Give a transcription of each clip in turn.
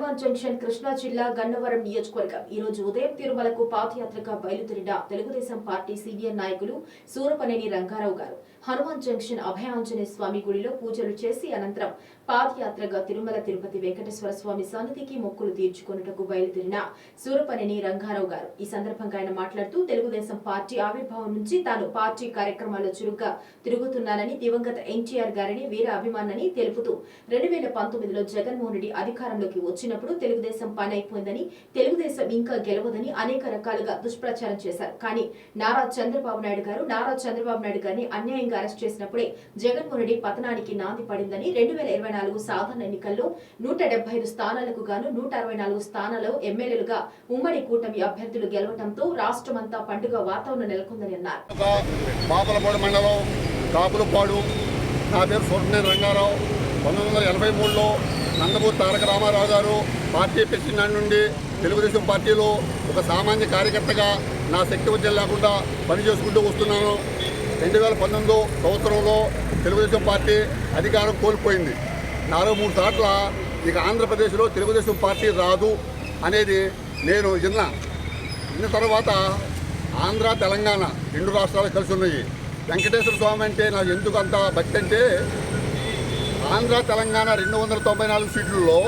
Hanuman junction Krishna జిల్లా గన్నవరం నియోజకవర్గం ఈ రోజు ఉదయం తిరుమలకు పాదయాత్రగా బయలుదేరిన తెలుగుదేశం పార్టీ సీనియర్ నాయకులు సూరపనేని రంగారావు గారు హనుమాన్ జంక్షన్ అభయాంజనేయ స్వామి గుడిలో పూజలు చేసి అనంతరం పాదయాత్రగా తిరుమల తిరుపతి వెంకటేశ్వర స్వామి సన్నిధికి మొక్కులు తీర్చుకొనుటకు బయలుదేరిన సూరపనేని రంగారావు గారు ఈ సందర్భంగా ఆయన మాట్లాడుతూ తెలుగుదేశం పార్టీ ఆవిర్భావం నుంచి తాను పార్టీ కార్యక్రమాల్లో చురుగ్గా తిరుగుతున్నానని దివంగత ఎన్టీఆర్ గారిని వీర అభిమానని తెలుపుతూ 2019లో జగన్మోహన్ రెడ్డి అధికారంలోకి వచ్చినప్పుడు తెలుగుదేశం పని అయిపోయిందని తెలుగుదేశం ఇంకా గెలవదని అనేక రకాలుగా దుష్ప్రచారం చేశారు. కానీ నారా చంద్రబాబు నాయుడు గారిని అన్యాయంగా అరెస్ట్ చేసినప్పుడే జగన్మోహన్ రెడ్డి పతనానికి నాంది పడిందని 2024 సాధారణ ఎన్నికల్లో 175 స్థానాలకు గాను 164 స్థానాల్లో ఎమ్మెల్యేలుగా ఉమ్మడి కూటమి అభ్యర్థులు గెలవడంతో రాష్ట్రమంతా పండుగ వాతావరణం నెలకొందని అన్నారు. నా పేరు సూరపనేని రంగారావు. 1983లో నందమూరి తారక రామారావు గారు పార్టీ ప్రెసిడెంట్ నుండి తెలుగుదేశం పార్టీలో ఒక సామాన్య కార్యకర్తగా నా శక్తి వచ్చే లేకుండా పనిచేసుకుంటూ వస్తున్నాను. 2019 సంవత్సరంలో తెలుగుదేశం పార్టీ అధికారం కోల్పోయింది. 4-3 సార్ల ఇక ఆంధ్రప్రదేశ్లో తెలుగుదేశం పార్టీ రాదు అనేది నేను విన్న తర్వాత ఆంధ్ర తెలంగాణ 2 రాష్ట్రాలు కలిసి ఉన్నాయి. వెంకటేశ్వర స్వామి అంటే నాకు ఎందుకు అంత భక్తి అంటే ఆంధ్ర తెలంగాణ 294 సీట్లలో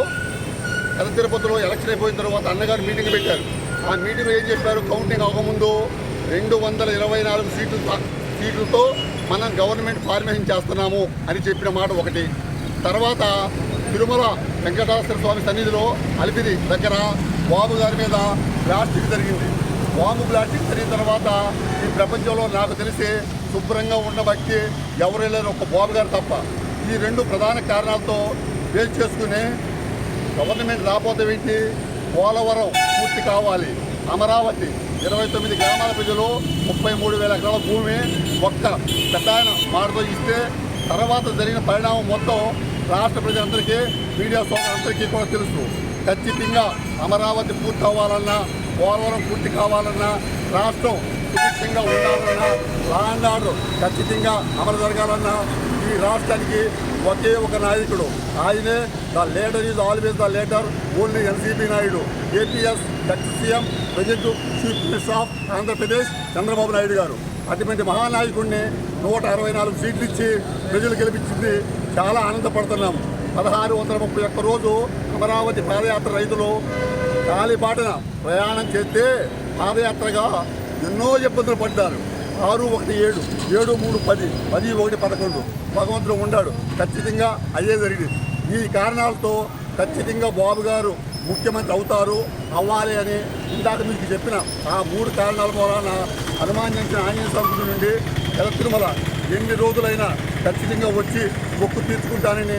పెద్ద తిరుపతిలో ఎలక్షన్ అయిపోయిన తర్వాత అన్నగారు మీటింగ్ పెట్టారు. ఆ మీటింగ్ ఏం చెప్పారు, కౌంటింగ్ అవ్వకముందు 224 సీట్లతో మనం గవర్నమెంట్ ఫార్మేషన్ చేస్తున్నాము అని చెప్పిన మాట ఒకటి. తర్వాత తిరుమల వెంకటేశ్వర స్వామి సన్నిధిలో అలిపిరి దగ్గర బాబు గారి మీద బ్లాస్టింగ్ జరిగింది. బాంబు బ్లాస్టింగ్ జరిగిన తర్వాత ఈ ప్రపంచంలో నాకు తెలిసి శుభ్రంగా ఉన్న వ్యక్తి ఎవరు లేరు, ఒక బాబు గారు తప్ప. ఈ 2 ప్రధాన కారణాలతో బేస్ చేసుకుని గవర్నమెంట్ రాబోతే ఏంటి, పోలవరం పూర్తి కావాలి, అమరావతి 29 గ్రామాల ప్రజలు 33,000 ఎకరాల భూమి ఒక్క పెద్ద మాటతో ఇస్తే తర్వాత జరిగిన పరిణామం మొత్తం రాష్ట్ర ప్రజలందరికీ మీడియా సోదరులందరికీ కూడా తెలుసు. ఖచ్చితంగా అమరావతి పూర్తి అవ్వాలన్నా, పోలవరం పూర్తి కావాలన్నా, రాష్ట్రం సుభిక్షంగా ఉండాలన్నా, లా అండ్ ఆర్డర్ ఖచ్చితంగా అమలు జరగాలన్నా ఈ రాష్ట్రానికి ఒకే ఒక నాయకుడు, ఆయనే the leader is always the leader, only NCP Naidu, APS ex CM present chief minister of Andhra Pradesh Chandrababu Naidu గారు. అటువంటి మహానాయకుడిని 164 సీట్లు ఇచ్చి ప్రజలు గెలిపించింది. చాలా ఆనందపడుతున్నాం. 1631 రోజు అమరావతి పాదయాత్ర రైతులు కాలిబాటన ప్రయాణం చేస్తే పాదయాత్రగా ఎన్నో ఇబ్బందులు పడ్డారు. 6-1-7, 7-3-10, 10-1-11 భగవంతుడు ఉన్నాడు. ఖచ్చితంగా అయ్యే జరిగింది. ఈ కారణాలతో ఖచ్చితంగా బాబు గారు ముఖ్యమంత్రి అవుతారు, అవ్వాలి అని ఇందాక మీకు చెప్పిన ఆ 3 కారణాల వలన హనుమాన్ జంక్షన్ ఆంజనేయ స్వామి నుండి తిరుమల ఎన్ని రోజులైనా ఖచ్చితంగా వచ్చి మొక్కు తీర్చుకుంటానని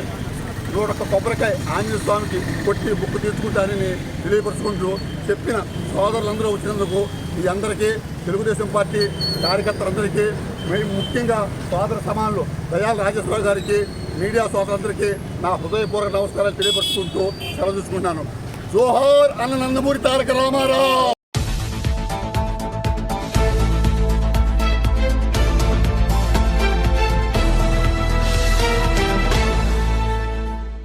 101 కొబ్బరికాయ ఆంజనేయ స్వామికి కొట్టి మొక్కు తీర్చుకుంటానని తెలియపరుచుకుంటూ చెప్పిన సోదరులందరూ వచ్చినందుకు ఈ అందరికీ తెలుగుదేశం పార్టీ కార్యకర్తలందరికీ ముఖ్యంగా సోదర సమానులు దయాల రాజేశ్వరరావు గారికి, మీడియా సోదరులందరికీ నా హృదయపూర్వక నమస్కారాలు తెలియపరుచుకుంటూ సెలవు తీసుకుంటున్నాను. జోహార్ అన్న నందమూరి తారక రామారావు.